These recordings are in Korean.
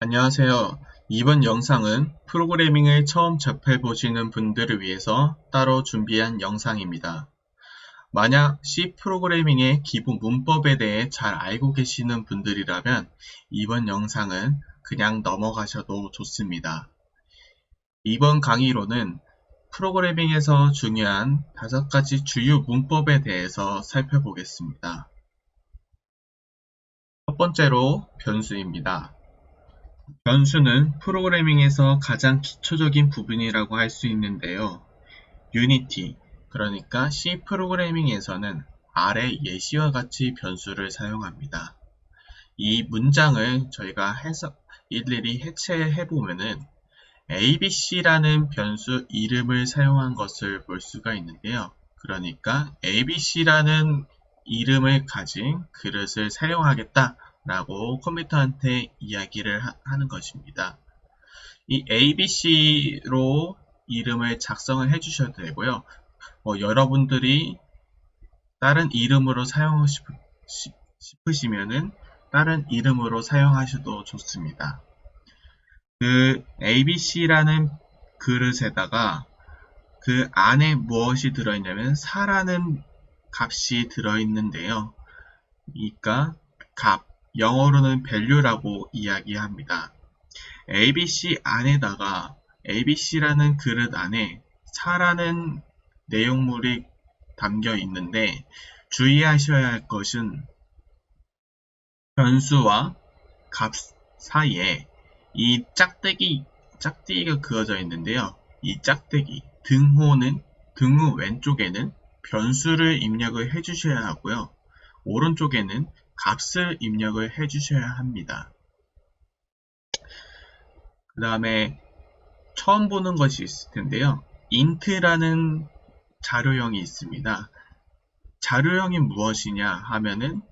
안녕하세요. 이번 영상은 프로그래밍을 처음 접해보시는 분들을 위해서 따로 준비한 영상입니다. 만약 C 프로그래밍의 기본 문법에 대해 잘 알고 계시는 분들이라면 이번 영상은 그냥 넘어가셔도 좋습니다. 이번 강의로는 프로그래밍에서 중요한 5가지 주요 문법에 대해서 살펴보겠습니다. 첫 번째로 변수입니다. 변수는 프로그래밍에서 가장 기초적인 부분이라고 할 수 있는데요. 유니티, 그러니까 C 프로그래밍에서는 아래 예시와 같이 변수를 사용합니다. 이 문장을 저희가 일일이 해체해보면은 ABC라는 변수 이름을 사용한 것을 볼 수가 있는데요. 그러니까 ABC라는 이름을 가진 그릇을 사용하겠다 라고 컴퓨터한테 이야기를 하는 것입니다. 이 ABC로 이름을 작성을 해주셔도 되고요. 여러분들이 다른 이름으로 사용하고 싶으시면은 다른 이름으로 사용하셔도 좋습니다. 그 ABC라는 그릇에다가 그 안에 무엇이 들어있냐면 4라는 값이 들어있는데요. 그러니까 값, 영어로는 value라고 이야기합니다. ABC 안에다가 ABC라는 그릇 안에 4라는 내용물이 담겨 있는데 주의하셔야 할 것은 변수와 값 사이에 이 짝대기가 그어져 있는데요. 이 짝대기, 등호 왼쪽에는 변수를 입력을 해주셔야 하고요. 오른쪽에는 값을 입력을 해주셔야 합니다. 그 다음에 처음 보는 것이 있을 텐데요. int라는 자료형이 있습니다. 자료형이 무엇이냐 하면은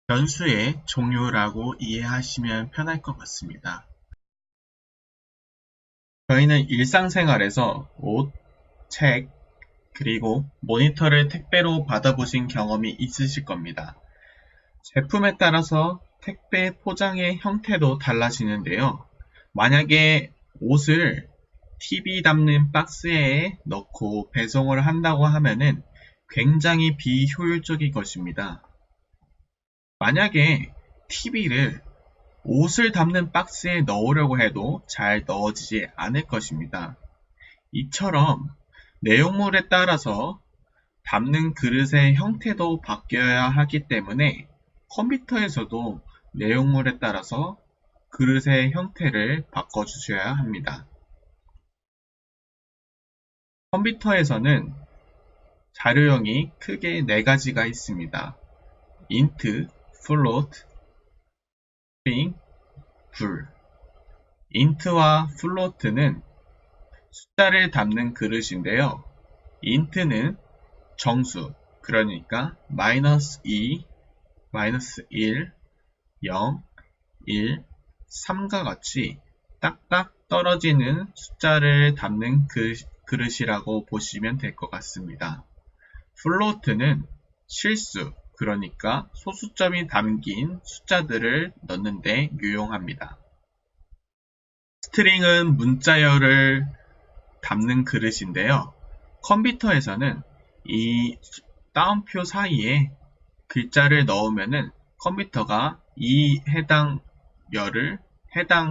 변수의 종류라고 이해하시면 편할 것 같습니다. 저희는 일상생활에서 옷, 책, 그리고 모니터를 택배로 받아보신 경험이 있으실 겁니다. 제품에 따라서 택배 포장의 형태도 달라지는데요. 만약에 옷을 TV 담는 박스에 넣고 배송을 한다고 하면은 굉장히 비효율적인 것입니다. 만약에 TV를 옷을 담는 박스에 넣으려고 해도 잘 넣어지지 않을 것입니다. 이처럼 내용물에 따라서 담는 그릇의 형태도 바뀌어야 하기 때문에 컴퓨터에서도 내용물에 따라서 그릇의 형태를 바꿔주셔야 합니다. 컴퓨터에서는 자료형이 크게 4가지가 있습니다. int, float, string, bool. int와 float는 숫자를 담는 그릇인데요. int는 정수, 그러니까 -2, -1, 0, 1, 3과 같이 딱딱 떨어지는 숫자를 담는 그릇이라고 보시면 될 것 같습니다. 플로트는 실수, 그러니까 소수점이 담긴 숫자들을 넣는데 유용합니다. 스트링은 문자열을 담는 그릇인데요. 컴퓨터에서는 이 따옴표 사이에 글자를 넣으면은 컴퓨터가 이 해당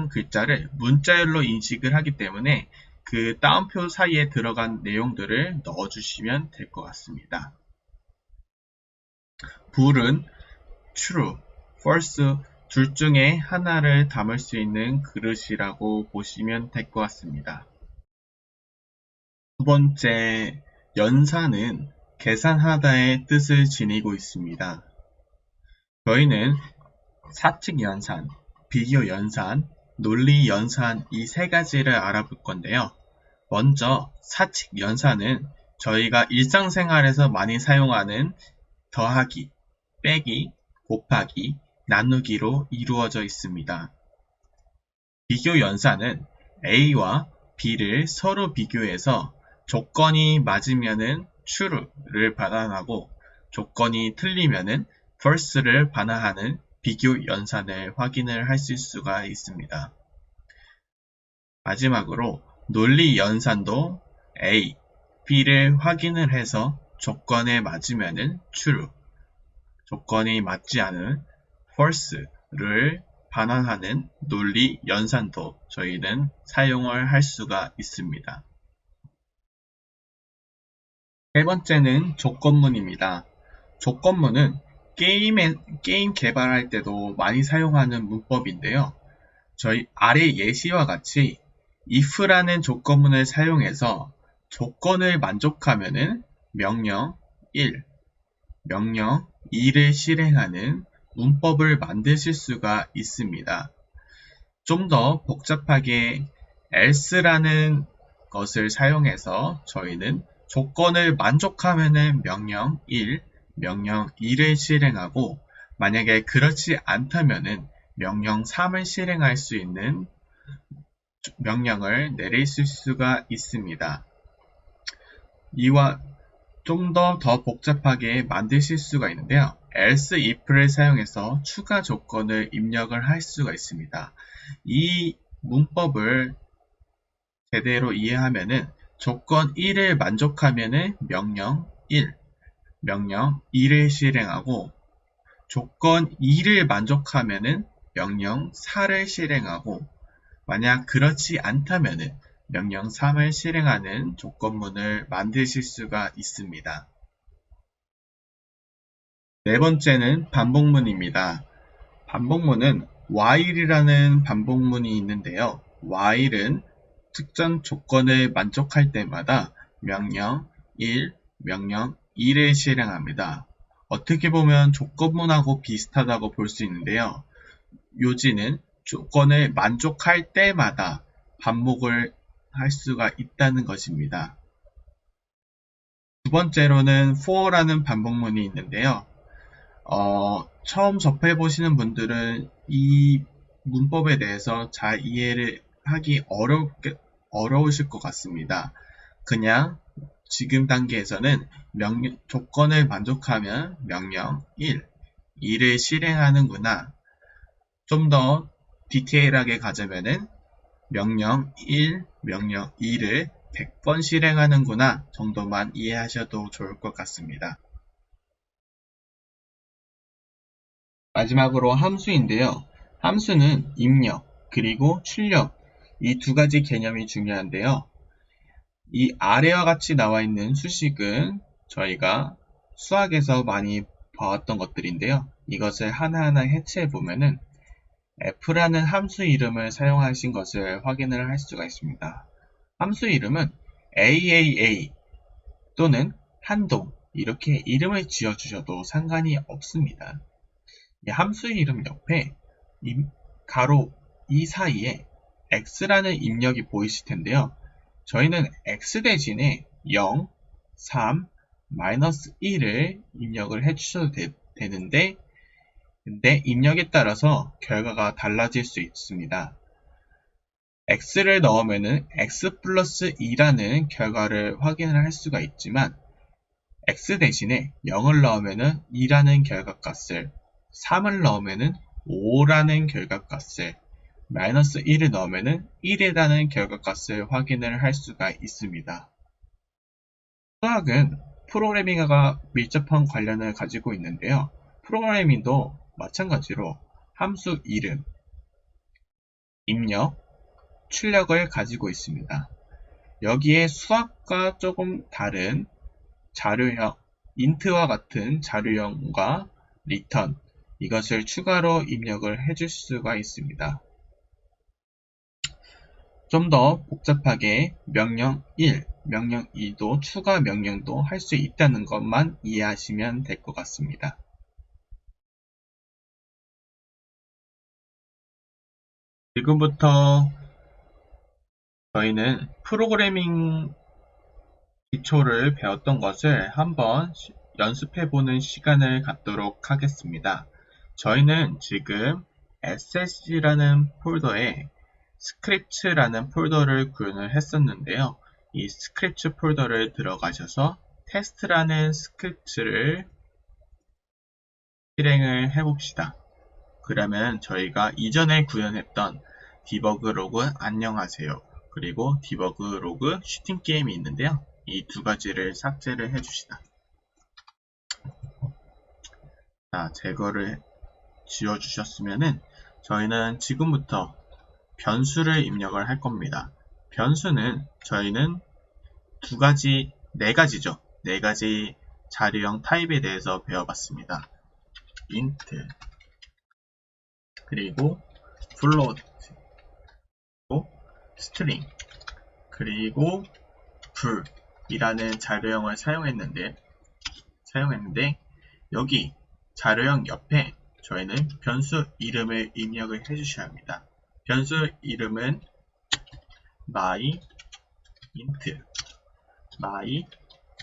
글자를 문자열로 인식을 하기 때문에 그 따옴표 사이에 들어간 내용들을 넣어주시면 될 것 같습니다. bool은 true, false 둘 중에 하나를 담을 수 있는 그릇이라고 보시면 될 것 같습니다. 두 번째, 연산은 계산하다의 뜻을 지니고 있습니다. 저희는 사칙 연산, 비교 연산, 논리 연산 이 3가지를 알아볼 건데요. 먼저 사칙 연산은 저희가 일상생활에서 많이 사용하는 더하기, 빼기, 곱하기, 나누기로 이루어져 있습니다. 비교 연산은 A와 B를 서로 비교해서 조건이 맞으면은 true를 반환하고 조건이 틀리면은 false를 반환하는 비교 연산을 확인을 하실 수가 있습니다. 마지막으로 논리 연산도 A, B를 확인을 해서 조건에 맞으면은 true, 조건이 맞지 않은 false를 반환하는 논리 연산도 저희는 사용을 할 수가 있습니다. 세 번째는 조건문입니다. 조건문은 게임 개발할 때도 많이 사용하는 문법인데요. 저희 아래 예시와 같이 if라는 조건문을 사용해서 조건을 만족하면은 명령 1, 명령 2를 실행하는 문법을 만드실 수가 있습니다. 좀 더 복잡하게 else라는 것을 사용해서 저희는 조건을 만족하면은 명령 1, 명령 2를 실행하고 만약에 그렇지 않다면은 명령 3을 실행할 수 있는 명령을 내리실 수가 있습니다. 이와 좀 더 복잡하게 만드실 수가 있는데요. else if를 사용해서 추가 조건을 입력을 할 수가 있습니다. 이 문법을 제대로 이해하면은 조건 1을 만족하면은 명령 1, 명령 2를 실행하고 조건 2를 만족하면은 명령 4를 실행하고 만약 그렇지 않다면은 명령 3을 실행하는 조건문을 만드실 수가 있습니다. 네 번째는 반복문입니다. 반복문은 while이라는 반복문이 있는데요. while은 특정 조건을 만족할 때마다 명령 1, 명령 2를 실행합니다. 어떻게 보면 조건문하고 비슷하다고 볼 수 있는데요. 요지는 조건을 만족할 때마다 반복을 할 수가 있다는 것입니다. 두 번째로는 for라는 반복문이 있는데요. 처음 접해보시는 분들은 이 문법에 대해서 잘 이해를 하기 어려우실 것 같습니다. 그냥 지금 단계에서는 조건을 만족하면 명령 1, 2를 실행하는구나. 좀 더 디테일하게 가자면은 명령 1, 명령 2를 100번 실행하는구나 정도만 이해하셔도 좋을 것 같습니다. 마지막으로 함수인데요. 함수는 입력 그리고 출력 이 두 가지 개념이 중요한데요. 이 아래와 같이 나와 있는 수식은 저희가 수학에서 많이 봐왔던 것들인데요. 이것을 하나하나 해체해 보면은 f라는 함수 이름을 사용하신 것을 확인을 할 수가 있습니다. 함수 이름은 AAA 또는 한동 이렇게 이름을 지어주셔도 상관이 없습니다. 이 함수 이름 옆에 가로 이 사이에 x라는 입력이 보이실 텐데요. 저희는 x 대신에 0, 3, 마이너스 1을 입력을 해주셔도 되는데 근데 입력에 따라서 결과가 달라질 수 있습니다. x를 넣으면 x 플러스 2라는 결과를 확인을 할 수가 있지만 x 대신에 0을 넣으면 2라는 결과값을 3을 넣으면 5라는 결과값을 마이너스 1을 넣으면 1이라는 결과값을 확인을 할 수가 있습니다. 수학은 프로그래밍과 밀접한 관련을 가지고 있는데요. 프로그래밍도 마찬가지로 함수 이름, 입력, 출력을 가지고 있습니다. 여기에 수학과 조금 다른 자료형, int와 같은 자료형과 return, 이것을 추가로 입력을 해줄 수가 있습니다. 좀 더 복잡하게 명령 1, 명령 2도 추가 명령도 할 수 있다는 것만 이해하시면 될 것 같습니다. 지금부터 저희는 프로그래밍 기초를 배웠던 것을 한번 연습해보는 시간을 갖도록 하겠습니다. 저희는 지금 ss라는 폴더에 스크래치라는 폴더를 구현을 했었는데요. 이 스크래치 폴더를 들어가셔서 테스트라는 스크립트를 실행을 해봅시다. 그러면 저희가 이전에 구현했던 디버그 로그 안녕하세요. 그리고 디버그 로그 슈팅 게임이 있는데요. 이 두 가지를 삭제를 해줍시다. 자, 제거를 지워주셨으면은 저희는 지금부터 변수를 입력을 할 겁니다. 변수는 저희는 네 가지죠. 네 가지 자료형 타입에 대해서 배워봤습니다. int, 그리고 float, 그리고 string, 그리고 불이라는 자료형을 사용했는데 여기 자료형 옆에 저희는 변수 이름을 입력을 해주셔야 합니다. 변수 이름은 my int, my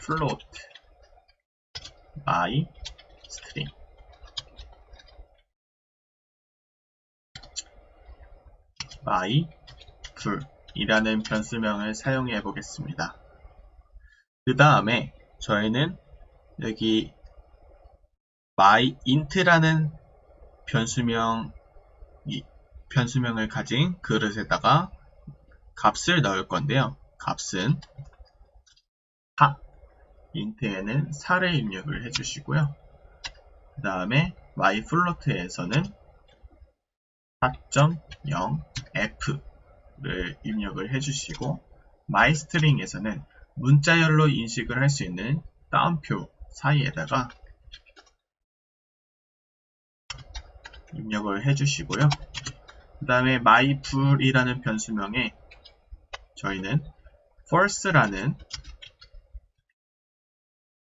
float, my string, my 불이라는 변수명을 사용해 보겠습니다. 그 다음에 저희는 여기 my int라는 변수명을 가진 그릇에다가 값을 넣을 건데요. 값은 4, int에는 4를 입력을 해주시고요. 그 다음에 myfloat에서는 4.0f를 입력을 해주시고 mystring에서는 문자열로 인식을 할 수 있는 따옴표 사이에다가 입력을 해주시고요. 그 다음에 my불이라는 변수명에 저희는 false라는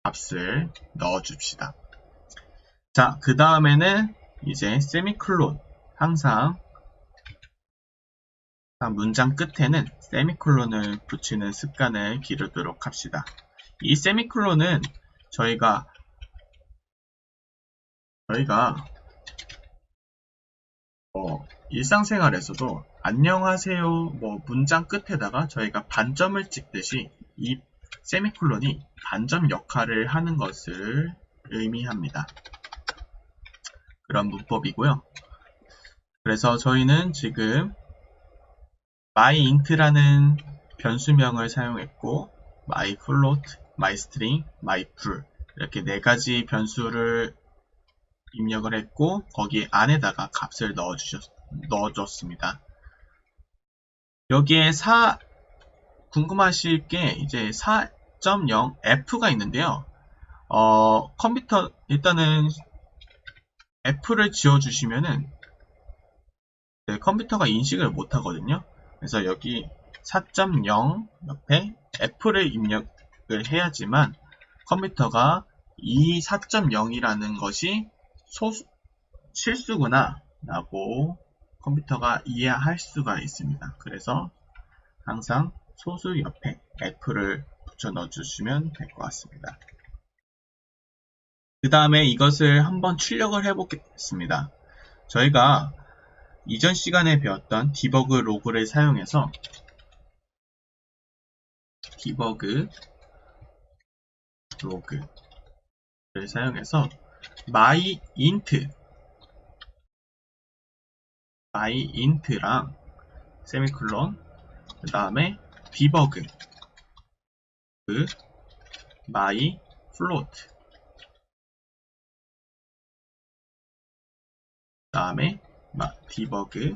값을 넣어줍시다. 자, 그 다음에는 이제 세미콜론, 항상 문장 끝에는 세미콜론을 붙이는 습관을 기르도록 합시다. 이 세미콜론은 저희가 일상생활에서도 안녕하세요 문장 끝에다가 저희가 반점을 찍듯이 이 세미콜론이 반점 역할을 하는 것을 의미합니다. 그런 문법이고요. 그래서 저희는 지금 myint라는 변수명을 사용했고 myfloat, mystring, myful 이렇게 네 가지 변수를 입력을 했고 거기 안에다가 값을 넣어줬습니다. 여기에 궁금하실 게 이제 4.0f가 있는데요. 컴퓨터 일단은 f를 지워주시면은 컴퓨터가 인식을 못하거든요. 그래서 여기 4.0 옆에 f를 입력을 해야지만 컴퓨터가 이 4.0이라는 것이 실수구나 라고 컴퓨터가 이해할 수가 있습니다. 그래서 항상 소수 옆에 f를 붙여 넣어주시면 될 것 같습니다. 그 다음에 이것을 한번 출력을 해보겠습니다. 저희가 이전 시간에 배웠던 디버그 로그를 사용해서 디버그 로그를 사용해서 myint랑 세미콜론 그 다음에 디버그 myfloat 그 다음에 디버그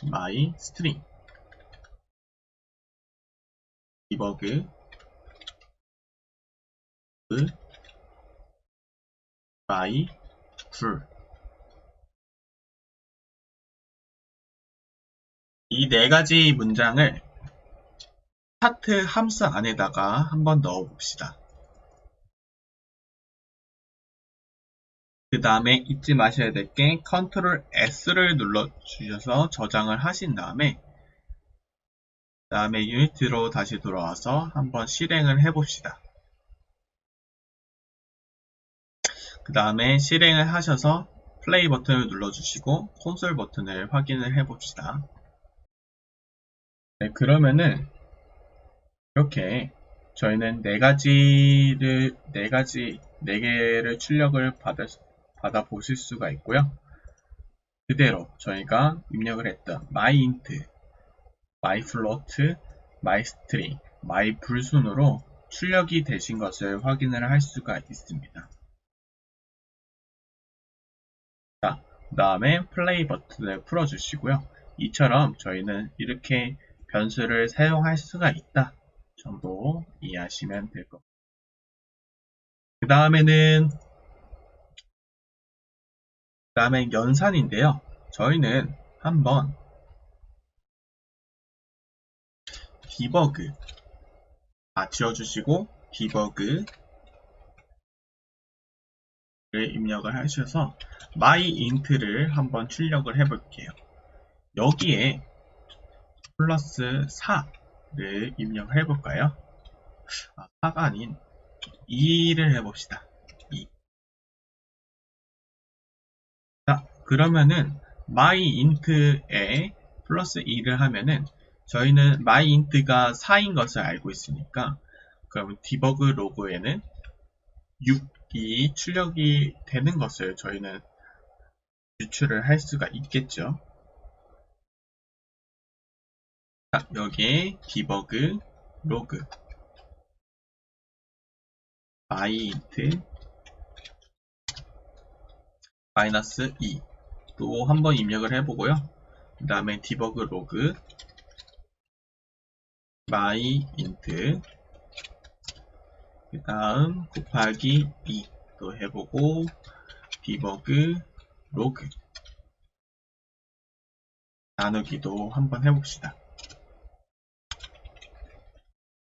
mystring 디버그 myful 이 네 가지 문장을 스타트 함수 안에다가 한번 넣어 봅시다. 그 다음에 잊지 마셔야 될 게 컨트롤 S를 눌러 주셔서 저장을 하신 다음에 유니티로 다시 돌아와서 한번 실행을 해 봅시다. 그 다음에 실행을 하셔서 플레이 버튼을 눌러주시고 콘솔 버튼을 확인을 해 봅시다. 네, 그러면은 이렇게 저희는 네 가지 4개를 출력을 받아 보실 수가 있고요. 그대로 저희가 입력을 했던 myInt, myFloat, myString, myBool순으로 출력이 되신 것을 확인을 할 수가 있습니다. 자, 그 다음에 플레이 버튼을 풀어주시고요. 이처럼 저희는 이렇게 변수를 사용할 수가 있다 정도 이해하시면 될 것 같아요. 그 다음엔 연산인데요. 저희는 한번 디버그 지워주시고 디버그를 입력을 하셔서 myInt를 한번 출력을 해볼게요. 여기에 플러스 4를 입력을 해볼까요? 4가 아닌 2를 해봅시다. 2. 자, 그러면은 myInt에 플러스 2를 하면은 저희는 myInt가 4인 것을 알고 있으니까 그러면 디버그 로그에는 6이 출력이 되는 것을 저희는 유출을 할 수가 있겠죠. 자, 여기에 디버그 로그 myInt 마이너스 2 또 한번 입력을 해보고요. 그 다음에 디버그 로그 myInt 그 다음 곱하기 2 또 해보고 디버그 로그 나누기도 한번 해봅시다.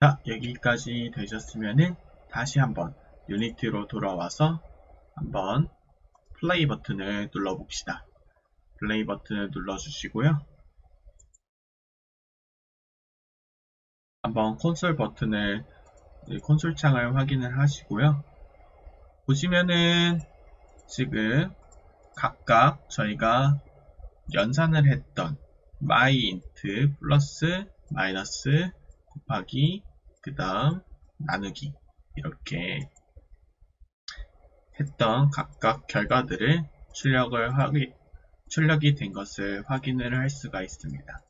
자, 여기까지 되셨으면은 다시 한번 유니티로 돌아와서 한번 플레이 버튼을 눌러봅시다. 플레이 버튼을 눌러주시고요. 한번 콘솔 버튼을 콘솔 창을 확인을 하시고요. 보시면은 지금 각각 저희가 연산을 했던 myInt 플러스 마이너스 곱하기 그 다음 나누기 이렇게 했던 각각 결과들을 출력이 된 것을 확인을 할 수가 있습니다.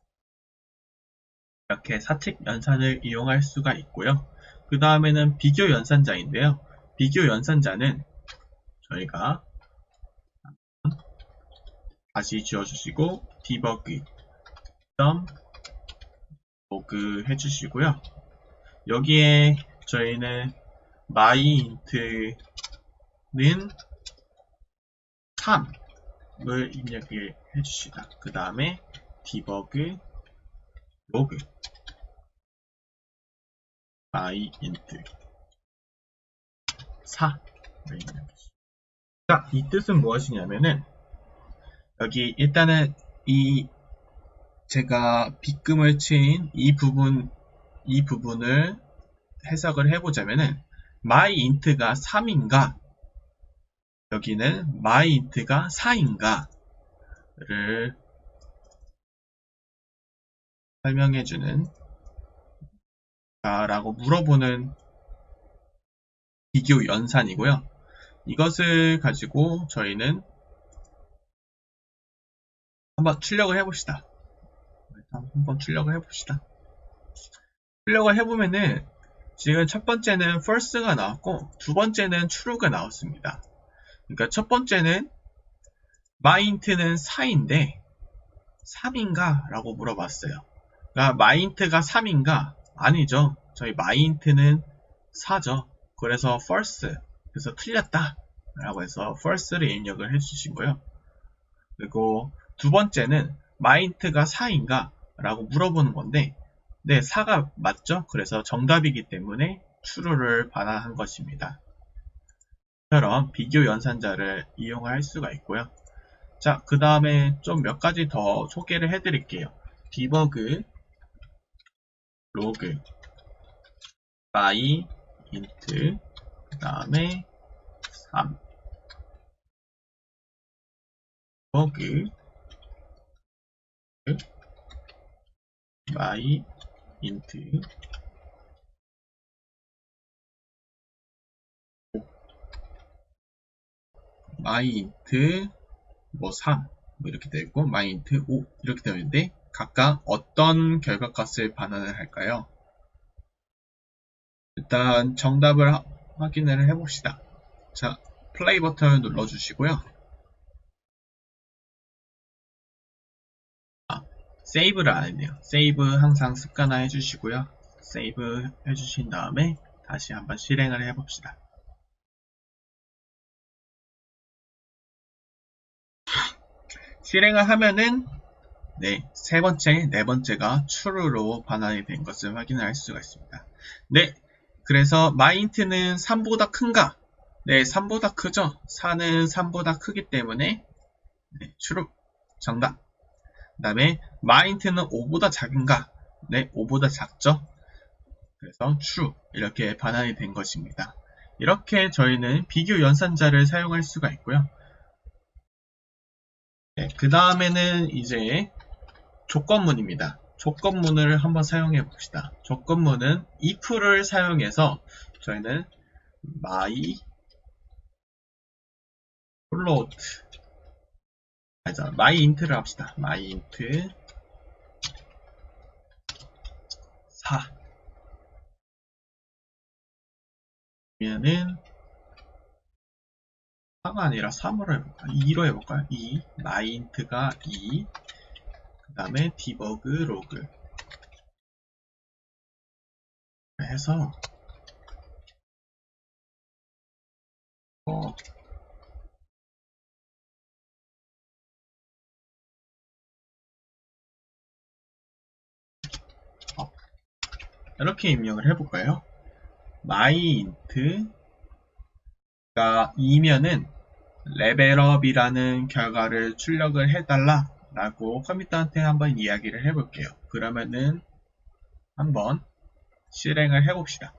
이렇게 사칙 연산을 이용할 수가 있고요. 그 다음에는 비교 연산자인데요. 비교 연산자는 저희가 다시 지워주시고 디버그 로그 해주시고요. 여기에 저희는 myInt는 3을 입력을 해주시다. 그 다음에 디버그 로그 myInt 4를 입력해주시다. 자, 이 뜻은 무엇이냐면은 여기 일단은 제가 빗금을 친 이 부분을 해석을 해보자면은 myInt가 3인가 여기는 myInt가 4인가를 설명해주는 라고 물어보는 비교 연산이고요. 이것을 가지고 저희는 한번 출력을 해봅시다. 출력을 해보면은 지금 첫 번째는 false가 나왔고 두 번째는 true가 나왔습니다. 그러니까 첫 번째는 myInt는 4인데 3인가? 라고 물어봤어요. 그러니까 myInt가 3인가? 아니죠. 저희 myInt는 4죠. 그래서 false. 그래서 틀렸다. 라고 해서 false를 입력을 해주신 거예요. 그리고 두 번째는 myInt가 4인가? 라고 물어보는 건데 네, 4가 맞죠? 그래서 정답이기 때문에 true를 반환한 것입니다. 이처럼 비교 연산자를 이용할 수가 있고요. 자, 그 다음에 좀 몇 가지 더 소개를 해드릴게요. 디버그 로그 myInt 그 다음에 3 디버그 myInt myint 뭐 3, 뭐 이렇게 되어 있고 myint 5 이렇게 되어 있는데 각각 어떤 결과값을 반환을 할까요? 일단 정답을 확인을 해봅시다. 자, 플레이 버튼을 눌러주시고요. 세이브를 안 했네요. 세이브 항상 습관화 해주시고요. 세이브 해주신 다음에 다시 한번 실행을 해봅시다. 실행을 하면은 세 번째, 네 번째가 true로 반환이 된 것을 확인할 수가 있습니다. 네, 그래서 myint는 3보다 큰가? 네, 3보다 크죠? 4는 3보다 크기 때문에 true, 정답. 그 다음에 myint는 5보다 작은가? 네, 5보다 작죠? 그래서 true 이렇게 반환이 된 것입니다. 이렇게 저희는 비교 연산자를 사용할 수가 있고요. 네, 그 다음에는 이제 조건문입니다. 조건문을 한번 사용해 봅시다. 조건문은 if를 사용해서 저희는 my float myint를 합시다. myint 4 그러면은 4가 아니라 3으로 해볼까요? 2로 해볼까요? 2 myint가 2 그 다음에 debug log 해서 이렇게 입력을 해볼까요? myint가 2면은 레벨업이라는 결과를 출력을 해달라 라고 컴퓨터한테 한번 이야기를 해볼게요. 그러면은 한번 실행을 해봅시다.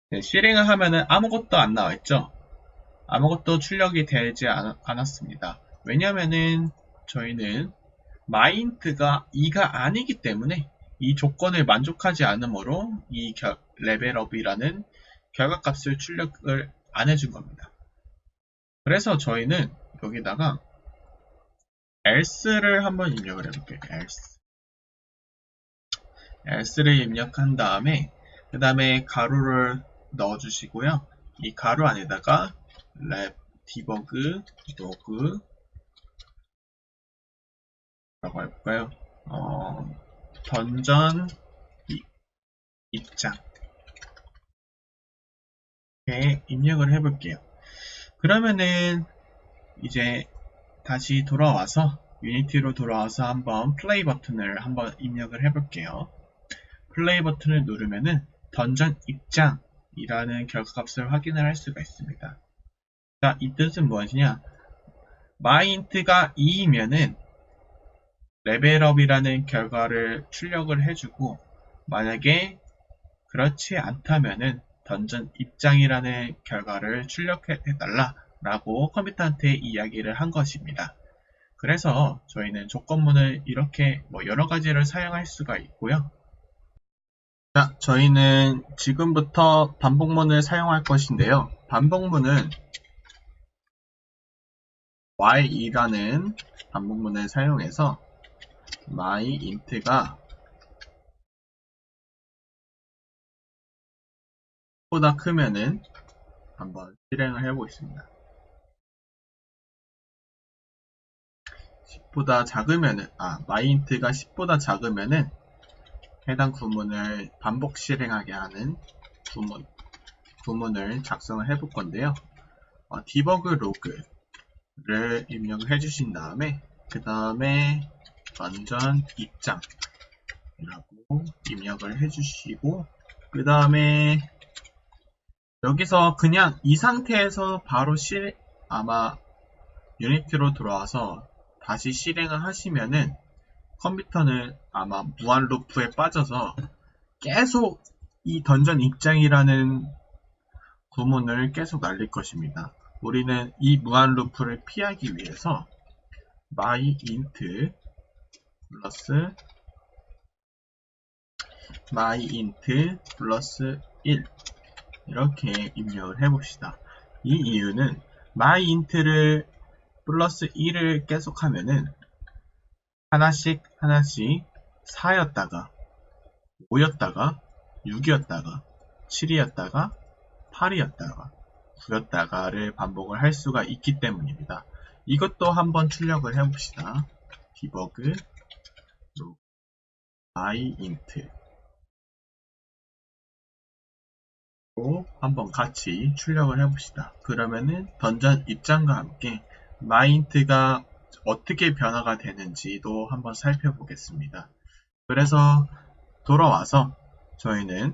네, 실행을 하면은 아무것도 안 나와있죠? 아무것도 출력이 되지 않았습니다. 왜냐면은 저희는 myint가 2가 아니기 때문에 이 조건을 만족하지 않으므로 이 레벨업이라는 결과값을 출력을 안 해준 겁니다. 그래서 저희는 여기다가 else를 한번 입력을 해볼게요. else를 입력한 다음에 그 다음에 가로를 넣어주시고요. 이 가로 안에다가 debug log 라고 해볼까요? 던전 입장 이렇게 입력을 해볼게요. 그러면은 이제 다시 돌아와서 유니티로 돌아와서 한번 플레이 버튼을 한번 입력을 해볼게요. 플레이 버튼을 누르면은 던전 입장이라는 결과값을 확인을 할 수가 있습니다. 자, 이 뜻은 무엇이냐? myint가 2이면은 레벨업이라는 결과를 출력을 해주고 만약에 그렇지 않다면은 던전 입장이라는 결과를 출력해달라 라고 컴퓨터한테 이야기를 한 것입니다. 그래서 저희는 조건문을 이렇게 여러 가지를 사용할 수가 있고요. 자, 저희는 지금부터 반복문을 사용할 것인데요. 반복문은 while이라는 반복문을 사용해서 myint가 보다 크면은 한번 실행을 해보겠습니다. 10보다 작으면은 myint가 10보다 작으면은 해당 구문을 반복 실행하게 하는 구문을 작성을 해볼 건데요. debug log를 입력을 해주신 다음에 그 다음에 던전 입장이라고 입력을 해주시고 그 다음에 여기서 그냥 이 상태에서 바로 아마 유니티로 들어와서 다시 실행을 하시면은 컴퓨터는 아마 무한 루프에 빠져서 계속 이 던전 입장이라는 구문을 계속 날릴 것입니다. 우리는 이 무한 루프를 피하기 위해서 myint 플러스 1 이렇게 입력을 해봅시다. 이 이유는 myInt를 플러스 1을 계속하면은 하나씩 4였다가 5였다가 6이었다가 7이었다가 8이었다가 9였다가를 반복을 할 수가 있기 때문입니다. 이것도 한번 출력을 해봅시다. debug myInt 로 한번 같이 출력을 해봅시다. 그러면은 던전 입장과 함께 myInt가 어떻게 변화가 되는지도 한번 살펴보겠습니다. 그래서 돌아와서 저희는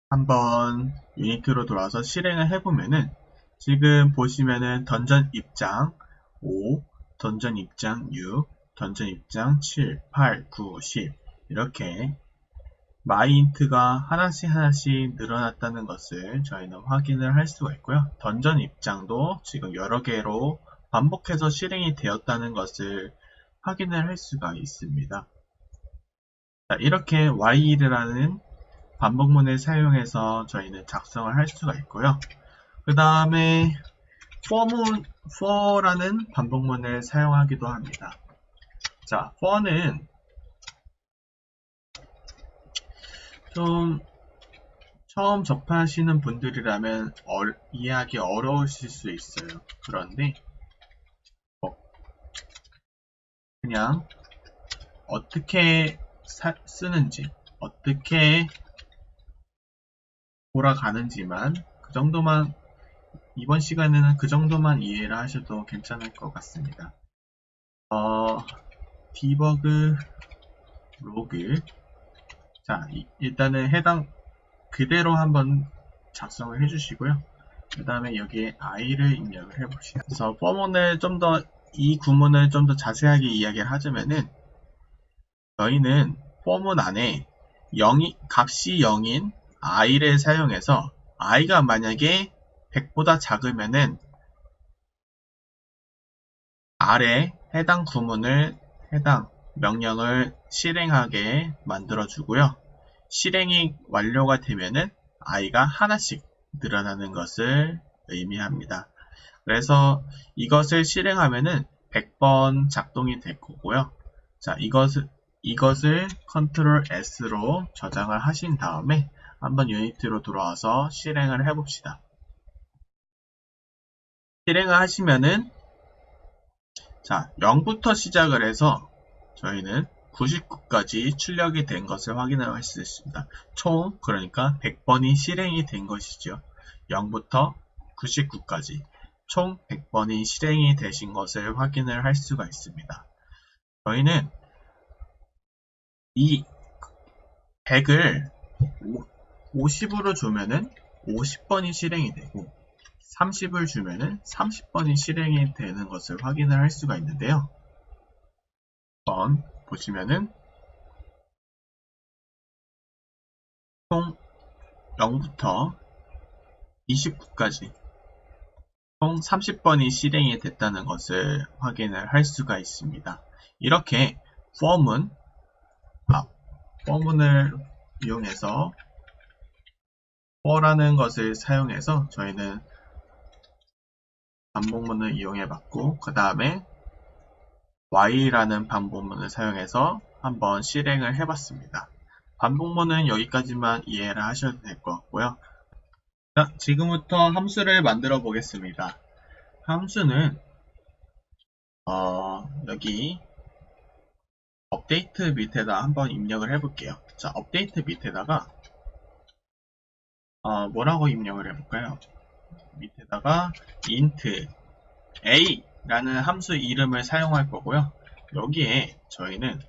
한번 유니트로 돌아와서 실행을 해보면은 지금 보시면은 던전 입장 5, 던전 입장 6, 던전 입장 7, 8, 9, 10 이렇게 myInt가 하나씩 늘어났다는 것을 저희는 확인을 할 수가 있고요. 던전 입장도 지금 여러 개로 반복해서 실행이 되었다는 것을 확인을 할 수가 있습니다. 자, 이렇게 while이라는 반복문을 사용해서 저희는 작성을 할 수가 있고요. 그 다음에 for라는 반복문을 사용하기도 합니다. 자, for는 좀 처음 접하시는 분들이라면 이해하기 어려우실 수 있어요. 그런데 그냥 어떻게 쓰는지, 어떻게 돌아가는지만 그 정도만 이번 시간에는 그 정도만 이해를 하셔도 괜찮을 것 같습니다. debug log 자, 일단은 해당 그대로 한번 작성을 해주시고요. 그 다음에 여기에 i를 입력을 해봅시다. 그래서 이 구문을 좀 더 자세하게 이야기를 하자면은 저희는 포문 안에 값이 0인 i를 사용해서 i가 만약에 100보다 작으면은 아래 해당 명령을 실행하게 만들어 주고요. 실행이 완료가 되면은 i가 하나씩 늘어나는 것을 의미합니다. 그래서 이것을 실행하면은 100번 작동이 될 거고요. 자, 이것을 Ctrl S로 저장을 하신 다음에 한번 유니티로 돌아와서 실행을 해봅시다. 실행을 하시면은 자, 0부터 시작을 해서 저희는 99까지 출력이 된 것을 확인할 수 있습니다. 총 그러니까 100번이 실행이 된 것이죠. 0부터 99까지 총 100번이 실행이 되신 것을 확인을 할 수가 있습니다. 저희는 이 100을 50으로 주면은 50번이 실행이 되고 30을 주면은 30번이 실행이 되는 것을 확인을 할 수가 있는데요. 한번 보시면은 총 0부터 29까지 총 30번이 실행이 됐다는 것을 확인을 할 수가 있습니다. 이렇게 for문을 이용해서 for라는 것을 사용해서 저희는 반복문을 이용해 봤고 그 다음에 while이라는 반복문을 사용해서 한번 실행을 해 봤습니다. 반복문은 여기까지만 이해를 하셔도 될 것 같고요. 자, 지금부터 함수를 만들어 보겠습니다. 함수는 여기 업데이트 밑에다 한번 입력을 해 볼게요. 자, 업데이트 밑에다가 뭐라고 입력을 해 볼까요? 밑에다가 int a 라는 함수 이름을 사용할 거고요. 여기에 저희는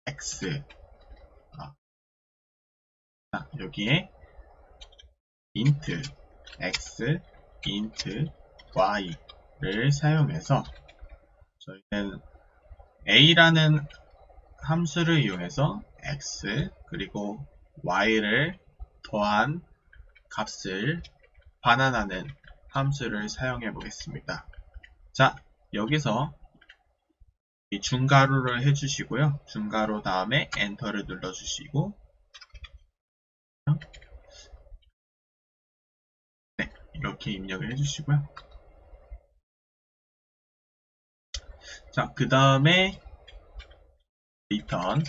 x 여기에 int x, int y를 사용해서 저희는 a라는 함수를 이용해서 x 그리고 y를 더한 값을 반환하는 함수를 사용해 보겠습니다. 자, 여기서 이 중괄호를 해주시고요. 중괄호 다음에 엔터를 눌러주시고, 네, 이렇게 입력을 해주시고요. 자, 그 다음에 리턴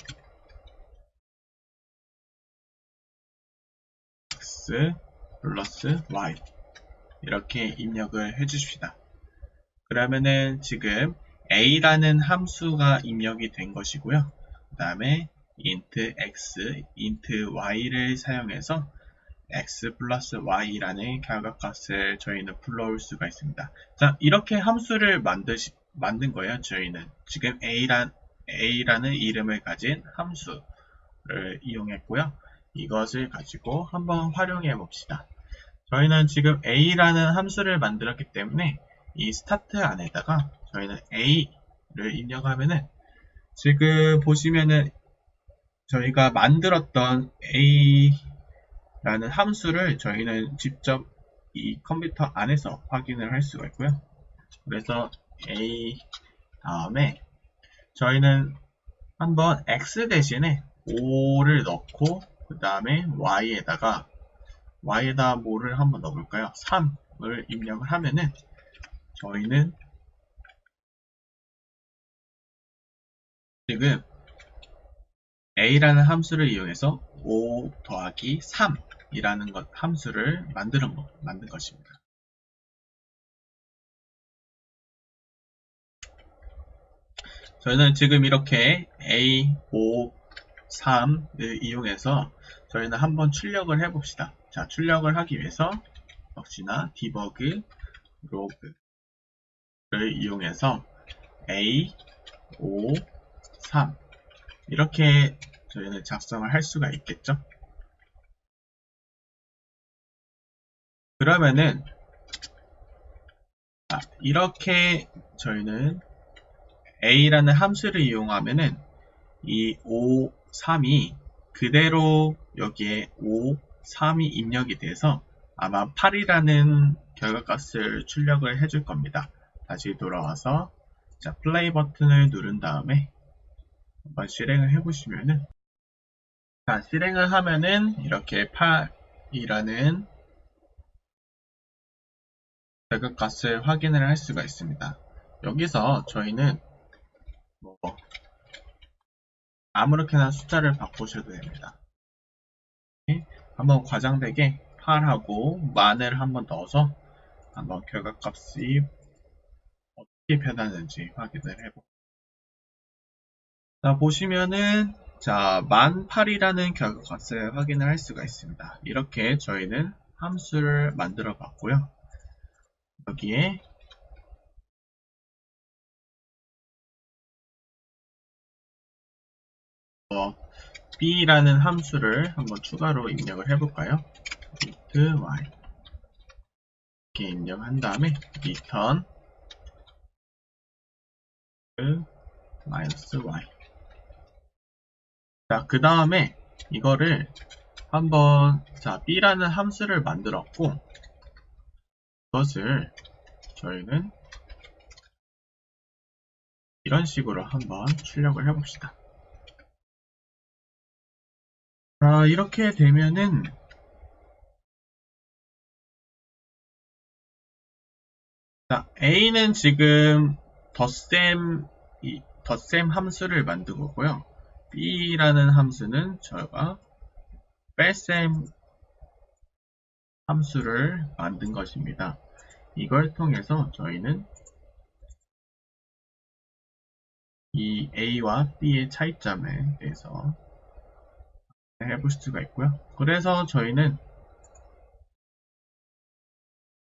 x 플러스 y 이렇게 입력을 해주십시다. 그러면은 지금 a라는 함수가 입력이 된 것이고요. 그 다음에 int x, int y를 사용해서 x 플러스 y라는 결과값을 저희는 불러올 수가 있습니다. 자, 이렇게 함수를 만든 거예요. 저희는 지금 a라는 이름을 가진 함수를 이용했고요. 이것을 가지고 한번 활용해 봅시다. 저희는 지금 a라는 함수를 만들었기 때문에 이 스타트 안에다가 저희는 a를 입력하면은 지금 보시면은 저희가 만들었던 a라는 함수를 저희는 직접 이 컴퓨터 안에서 확인을 할 수가 있고요. 그래서 a 다음에 저희는 한번 x 대신에 5를 넣고 그 다음에 y에다가 뭐를 한번 넣어볼까요? 3을 입력을 하면은 저희는 지금 a라는 함수를 이용해서 5 더하기 3이라는 함수를 만든 것입니다. 저희는 지금 이렇게 a, 5, 3을 이용해서 저희는 한번 출력을 해봅시다. 자, 출력을 하기 위해서 역시나 디버그 로그를 이용해서 a, 5, 3 이렇게 저희는 작성을 할 수가 있겠죠. 그러면은 이렇게 저희는 a라는 함수를 이용하면은 이 5, 3이 그대로 여기에 5, 3이 입력이 돼서 아마 8이라는 결과값을 출력을 해줄 겁니다. 다시 돌아와서 자, 플레이 버튼을 누른 다음에 한번 실행을 해보시면은 자, 실행을 하면은 이렇게 8이라는 결과값을 확인을 할 수가 있습니다. 여기서 저희는 아무렇게나 숫자를 바꾸셔도 됩니다. 한번 과장되게 8하고 만을 한번 넣어서 한번 결과값이 어떻게 변하는지 확인을 해볼게요. 자, 보시면은 자, 18이라는 결과값을 확인을 할 수가 있습니다. 이렇게 저희는 함수를 만들어 봤고요. 여기에 b라는 함수를 한번 추가로 입력을 해볼까요? int y 이렇게 입력한 다음에 return -y 자, 그 다음에 이거를 한번 자, b라는 함수를 만들었고 이것을 저희는 이런 식으로 한번 출력을 해봅시다. 자, 이렇게 되면은 자, a는 지금 덧셈 함수를 만든 거고요. b라는 함수는 저희가 뺄셈 함수를 만든 것입니다. 이걸 통해서 저희는 이 a와 b의 차이점에 대해서 해볼 수가 있고요. 그래서 저희는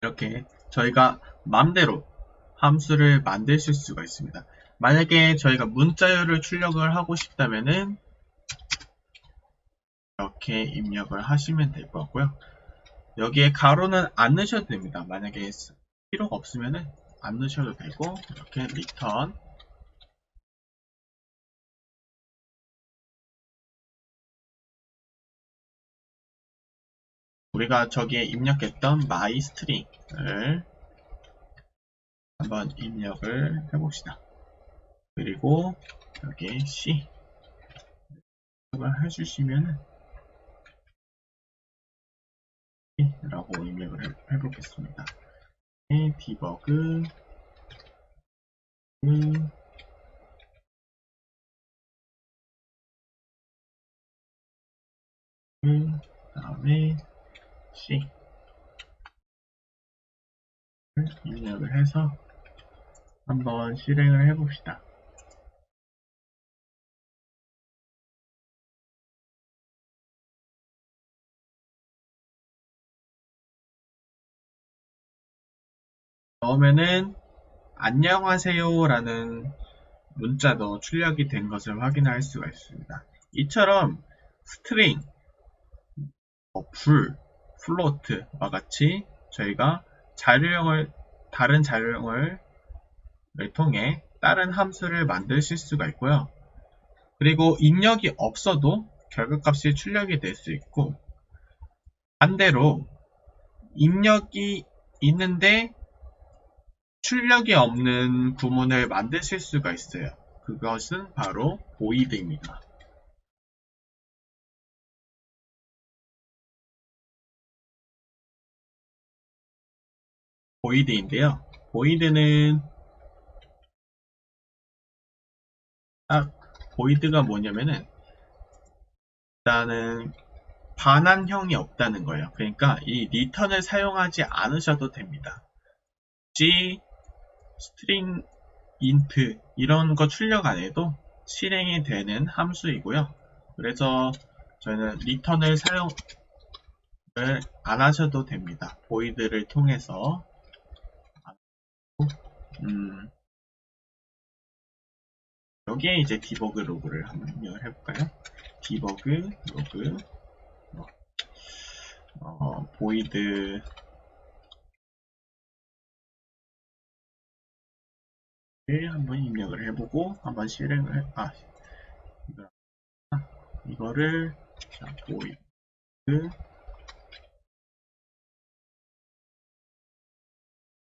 이렇게 저희가 마음대로 함수를 만드실 수가 있습니다. 만약에 저희가 문자열을 출력을 하고 싶다면은 이렇게 입력을 하시면 될 것 같고요. 여기에 가로는 안 넣으셔도 됩니다. 만약에 필요가 없으면은 안 넣으셔도 되고 이렇게 return 우리가 저기에 입력했던 myString을 한번 입력을 해봅시다. 그리고 여기 C 해주시면 라고 입력을 해보겠습니다. 디버그 그 다음에 C 입력을 해서 한번 실행을 해봅시다. 처음에는 안녕하세요 라는 문자도 출력이 된 것을 확인할 수가 있습니다. 이처럼 스트링, 플로트와 같이 저희가 다른 자료형을 통해 다른 함수를 만드실 수가 있고요. 그리고 입력이 없어도 결과값이 출력이 될 수 있고, 반대로 입력이 있는데 출력이 없는 구문을 만드실 수가 있어요. 그것은 바로 void입니다. void인데요. void는 void가 뭐냐면은 일단은 반환형이 없다는 거예요. 그러니까 이 return을 사용하지 않으셔도 됩니다. G, string, int 이런 거 출력 안 해도 실행이 되는 함수이고요. 그래서 저희는 return을 사용을 안 하셔도 됩니다. void를 통해서 여기에 이제 디버그 로그를 한번 입력을 해볼까요? 디버그 로그 void 한번 입력을 해보고 한번 실행을 이거를 void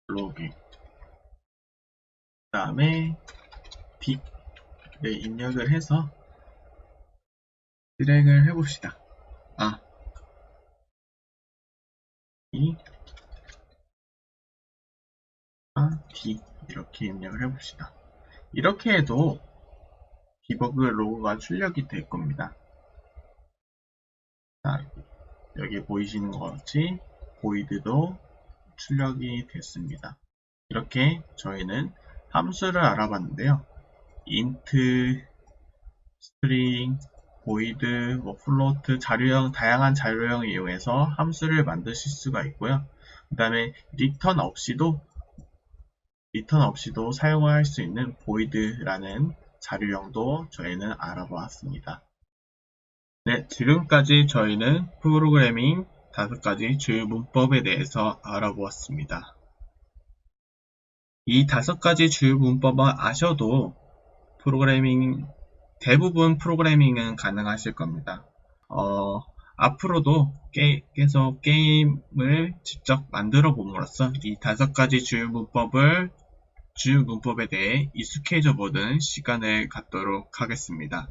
로그 그 다음에 D를 입력을 해서 실행을 해봅시다. D 이렇게 입력을 해봅시다. 이렇게 해도 디버그 로그가 출력이 될 겁니다. 자, 여기 보이시는 것 같이 void도 출력이 됐습니다. 이렇게 저희는 함수를 알아봤는데요. int, string, void, float, 다양한 자료형을 이용해서 함수를 만드실 수가 있고요. 그 다음에 return 없이도 사용할 수 있는 void라는 자료형도 저희는 알아보았습니다. 네, 지금까지 저희는 프로그래밍 5가지 주요 문법에 대해서 알아보았습니다. 이 5가지 주요 문법을 아셔도 대부분 프로그래밍은 가능하실 겁니다. 앞으로도 계속 게임을 직접 만들어 봄으로써 이 5가지 주요 문법에 대해 익숙해져 보는 시간을 갖도록 하겠습니다.